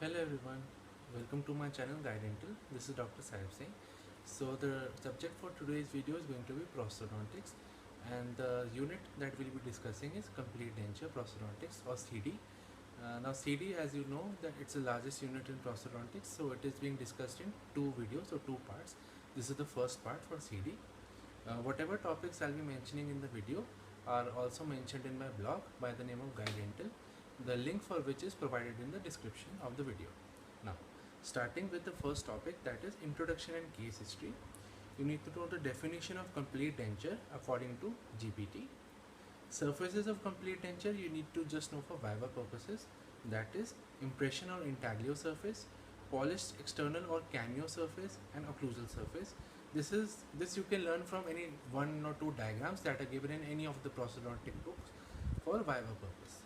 Hello everyone, welcome to my channel Guide Dental. This is Dr. Saib Singh. So the subject for today's video is going to be prosthodontics, and the unit that we'll be discussing is complete denture prosthodontics or CD. Now CD, as you know, that it's the largest unit in prosthodontics, so it is being discussed in two videos or two parts. This is the first part for CD. Whatever topics I'll be mentioning in the video are also mentioned in my blog by the name of Guide Dental, the link for which is provided in the description of the video. Now, starting with the first topic, that is introduction and case history. You need to know the definition of complete denture according to GPT. Surfaces of complete denture you need to just know for viva purposes, that is impression or intaglio surface, polished external or canio surface, and occlusal surface. This you can learn from any one or two diagrams that are given in any of the prosthodontic books for viva purpose.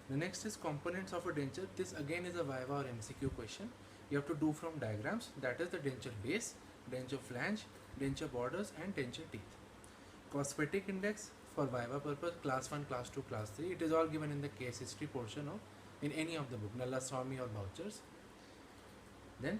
The next is components of a denture. This again is a viva or MCQ question. You have to do from diagrams, that is the denture base, denture flange, denture borders, and denture teeth. Cosmetic index for viva purpose, class 1, class 2, class 3. It is all given in the case history portion of in any of the book, Nalla Swami or Vouchers. Then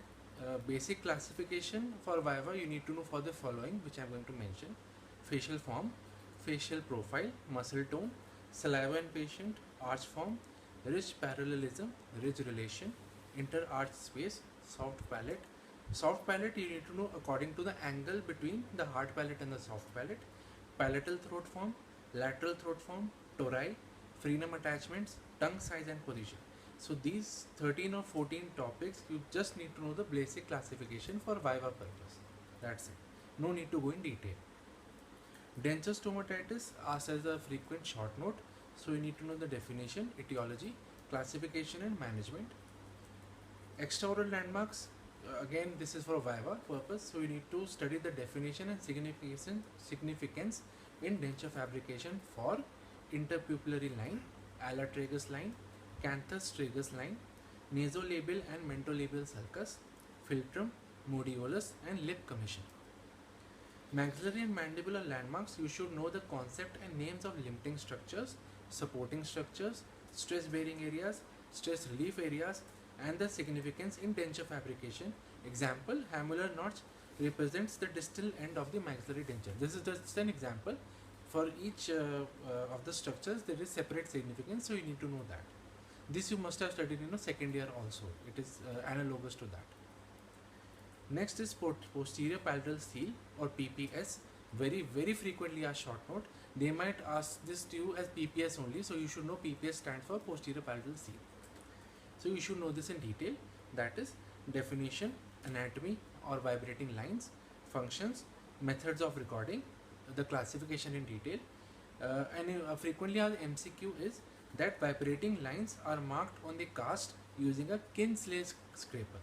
basic classification for viva you need to know for the following, which I am going to mention: facial form, facial profile, muscle tone, saliva in patient, arch form, ridge parallelism, ridge relation, inter-arch space, soft palate. Soft palate you need to know according to the angle between the hard palate and the soft palate, palatal throat form, lateral throat form, tori, frenum attachments, tongue size and position. So these 13 or 14 topics, you just need to know the basic classification for viva purpose. That's it. No need to go in detail. Denture stomatitis asks as a frequent short note. So you need to know the definition, etiology, classification and management. Extraoral landmarks, again this is for viva purpose. So you need to study the definition and significance in denture fabrication for interpupillary line, ala tragus line, canthus tragus line, nasolabial and mentolabial sulcus, philtrum, modiolus and lip commission. Maxillary and mandibular landmarks, you should know the concept and names of limiting structures, supporting structures, stress bearing areas, stress relief areas, and the significance in denture fabrication. Example, hamular notch represents the distal end of the maxillary denture. This is just an example. For each of the structures there is separate significance, so you need to know that. This you must have studied in a second year also. It is analogous to that. Next is posterior palatal seal or PPS. Very frequently asked short note. They might ask this to you as PPS only, so you should know PPS stands for posterior palatal seal. So you should know this in detail. That is definition, anatomy or vibrating lines, functions, methods of recording, the classification in detail. And frequently asked MCQ is that vibrating lines are marked on the cast using a Kinsley scraper.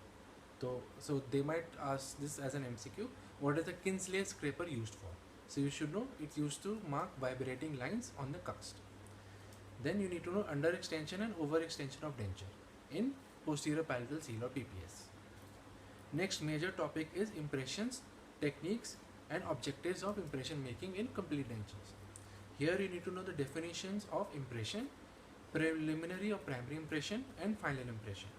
So they might ask this as an MCQ. What is the Kinsley scraper used for? So you should know it's used to mark vibrating lines on the cast. Then you need to know under extension and over extension of denture in posterior palatal seal or PPS. Next major topic is impressions, techniques and objectives of impression making in complete dentures. Here you need to know the definitions of impression, preliminary or primary impression and final impression.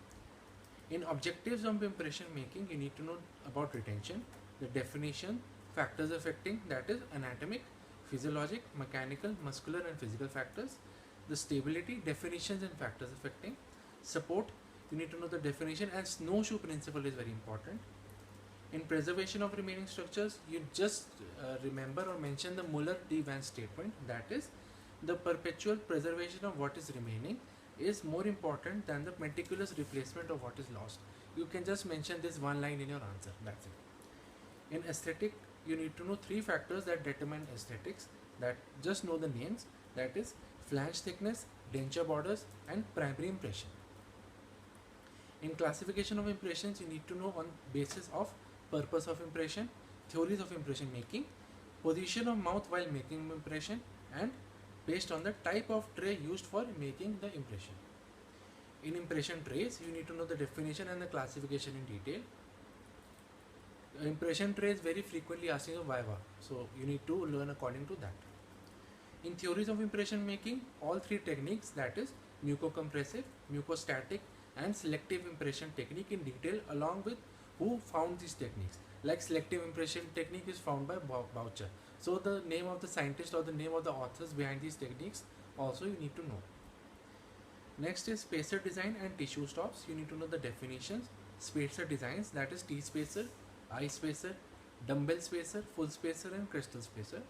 In objectives of impression making, you need to know about retention, the definition, factors affecting, that is anatomic, physiologic, mechanical, muscular and physical factors, the stability, definitions and factors affecting, support, you need to know the definition, and snowshoe principle is very important. In preservation of remaining structures, you just remember or mention the Muller-D Vance statement, that is the perpetual preservation of what is remaining is more important than the meticulous replacement of what is lost. You can just mention this one line in your answer, that's it. In aesthetic, you need to know three factors that determine aesthetics, that just know the names, that is flange thickness, denture borders and primary impression. In classification of impressions, you need to know on basis of purpose of impression, theories of impression making, position of mouth while making impression, and based on the type of tray used for making the impression. In impression trays, you need to know the definition and the classification in detail. Impression tray is very frequently asking a viva, so you need to learn according to that. In theories of impression making, all three techniques, that is mucocompressive, mucostatic and selective impression technique in detail, along with who found these techniques. Like selective impression technique is found by Boucher. So the name of the scientist or the name of the authors behind these techniques also you need to know. Next is spacer design and tissue stops. You need to know the definitions. Spacer designs, that is T spacer, I spacer, dumbbell spacer, full spacer and crystal spacer.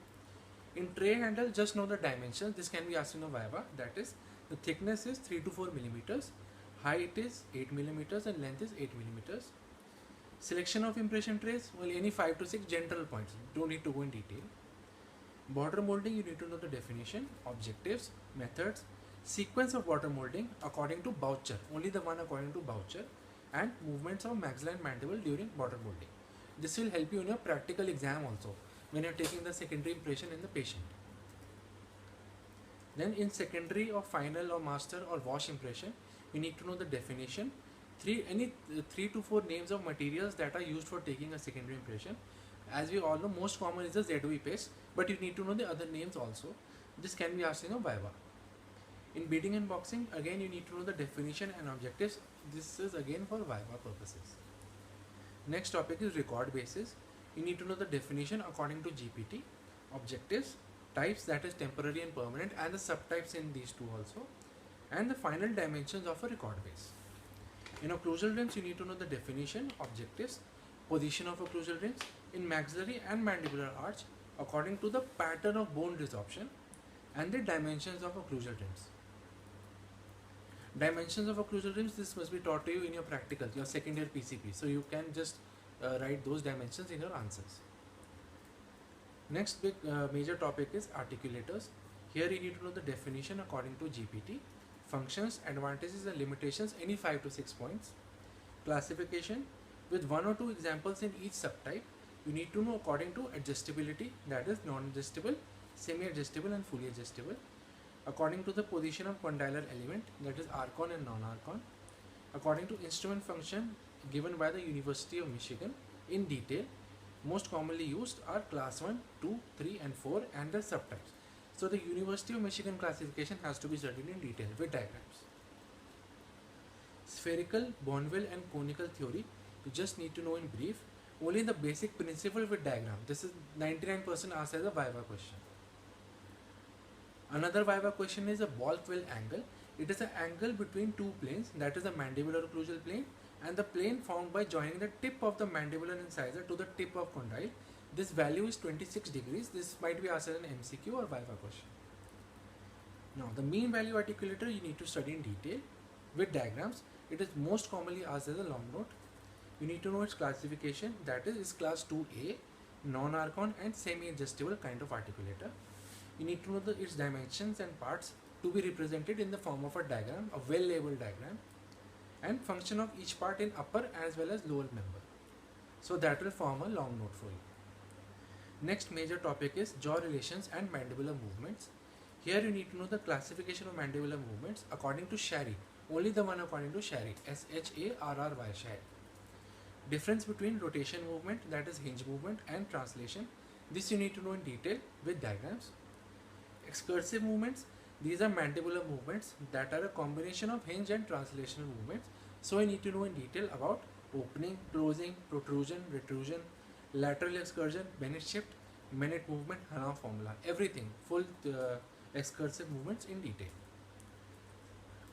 In tray handle, just know the dimensions. This can be asked in a Viva. That is, the thickness is 3 to 4 millimeters, height is 8 millimeters and length is 8 millimeters. Selection of impression trays, well, any 5 to 6 general points. Don't need to go in detail. Border molding, you need to know the definition, objectives, methods, sequence of border molding according to Boucher, only the one according to Boucher, and movements of maxilla and mandible during border molding. This will help you in your practical exam also when you are taking the secondary impression in the patient. Then in secondary or final or master or wash impression, you need to know the definition, three to four names of materials that are used for taking a secondary impression. As we all know, most common is the ZOE paste, but you need to know the other names also. This can be asked in a Viva. In beading and boxing, again you need to know the definition and objectives. This is again for Viva purposes. Next topic is record basis. You need to know the definition according to GPT, objectives, types, that is temporary and permanent, and the subtypes in these two also, and the final dimensions of a record base. In occlusal rims, you need to know the definition, objectives, position of occlusal rims in maxillary and mandibular arch according to the pattern of bone resorption, and the dimensions of occlusal rims. Dimensions of occlusal rims, this must be taught to you in your practical, your second year PCP, so you can just write those dimensions in your answers. Next big major topic is articulators. Here you need to know the definition according to GPT, functions, advantages and limitations, any 5 to 6 points. Classification with 1 or 2 examples in each subtype. You need to know according to adjustability, that is non-adjustable, semi-adjustable and fully adjustable. According to the position of condylar element, that is archon and non-archon. According to instrument function given by the University of Michigan in detail. Most commonly used are class 1, 2, 3 and 4 and the subtypes. So the University of Michigan classification has to be studied in detail with diagrams. Spherical, Bonville and conical theory, you just need to know in brief. Only the basic principle with diagram. This is 99% asked as a Viva question. Another Viva question is a Balk-Well angle. It is an angle between two planes, that is the mandibular occlusal plane and the plane found by joining the tip of the mandibular incisor to the tip of condyle. This value is 26 degrees. This might be asked as an MCQ or Viva question. Now the mean value articulator you need to study in detail with diagrams. It is most commonly asked as a long note. You need to know its classification, that is class 2A, non-archon and semi-adjustable kind of articulator. You need to know its dimensions and parts to be represented in the form of a diagram, a well-labeled diagram, and function of each part in upper as well as lower member. So that will form a long note for you. Next major topic is jaw relations and mandibular movements. Here you need to know the classification of mandibular movements according to Sharry, only the one according to Sharry, S-H-A-R-R-Y, Sharry. Difference between rotation movement, that is hinge movement, and translation. This you need to know in detail with diagrams. Excursive movements, these are mandibular movements that are a combination of hinge and translational movements. So you need to know in detail about opening, closing, protrusion, retrusion, lateral excursion, Bennett shift, minute movement, Hanna formula, everything, full excursive movements in detail.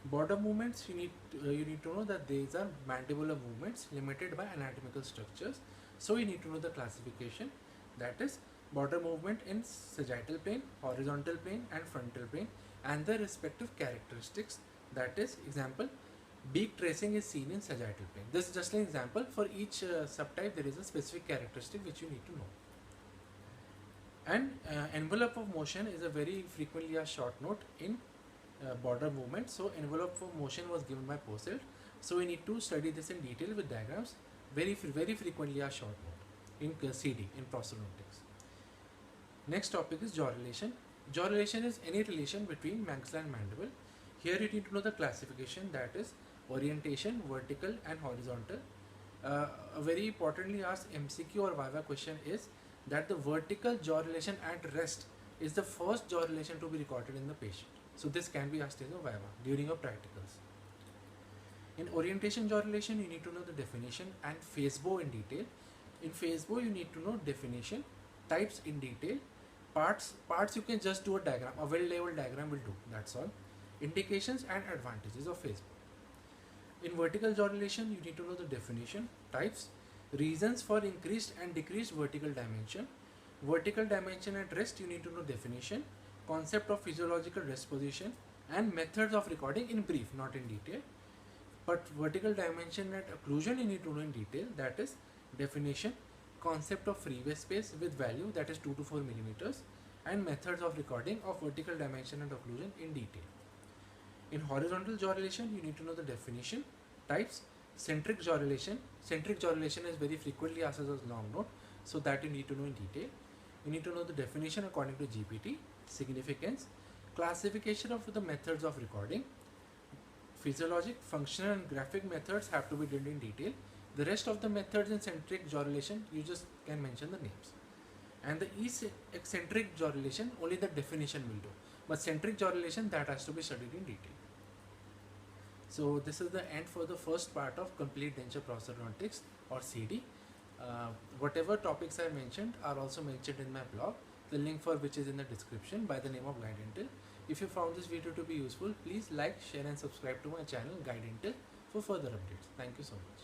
Border movements, you need to know that these are mandibular movements limited by anatomical structures. So you need to know the classification, that is border movement in sagittal plane, horizontal plane and frontal plane, and the respective characteristics. That is, example, beak tracing is seen in sagittal plane. This is just an example. For each subtype there is a specific characteristic which you need to know. And envelope of motion is a very frequently asked short note in border movement. So envelope of motion was given by Posselt. So we need to study this in detail with diagrams. Very frequently asked short note in CD, in prosthodontics. Next topic is jaw relation. Jaw relation is any relation between maxilla and mandible. Here you need to know the classification, that is orientation, vertical and horizontal. A very importantly asked MCQ or Viva question is that the vertical jaw relation at rest is the first jaw relation to be recorded in the patient. So this can be asked in a Viva during your practicals. In orientation jaw relation, you need to know the definition and face bow in detail. In face bow, you need to know definition, types in detail, parts you can just do a diagram, a well-labeled diagram will do, that's all. Indications and advantages of face bow. In vertical jaw relation, you need to know the definition, types, reasons for increased and decreased vertical dimension. Vertical dimension at rest, you need to know definition, concept of physiological rest position, and methods of recording in brief, not in detail. But vertical dimension at occlusion, you need to know in detail, that is definition, concept of freeway space with value, that is 2 to 4 millimeters, and methods of recording of vertical dimension and occlusion in detail. In horizontal jaw relation, you need to know the definition, types, centric jaw relation. Centric jaw relation is very frequently asked as a long note, so that you need to know in detail. You need to know the definition according to GPT, significance, classification of the methods of recording, physiologic, functional and graphic methods have to be done in detail. The rest of the methods in centric jaw relation, you just can mention the names. And the eccentric jaw relation, only the definition will do. But centric jaw relation, that has to be studied in detail. So this is the end for the first part of complete denture prosthodontics or CD. Whatever topics I mentioned are also mentioned in my blog, the link for which is in the description by the name of Guide Dental. If you found this video to be useful, please like, share and subscribe to my channel Guide Dental for further updates. Thank you so much.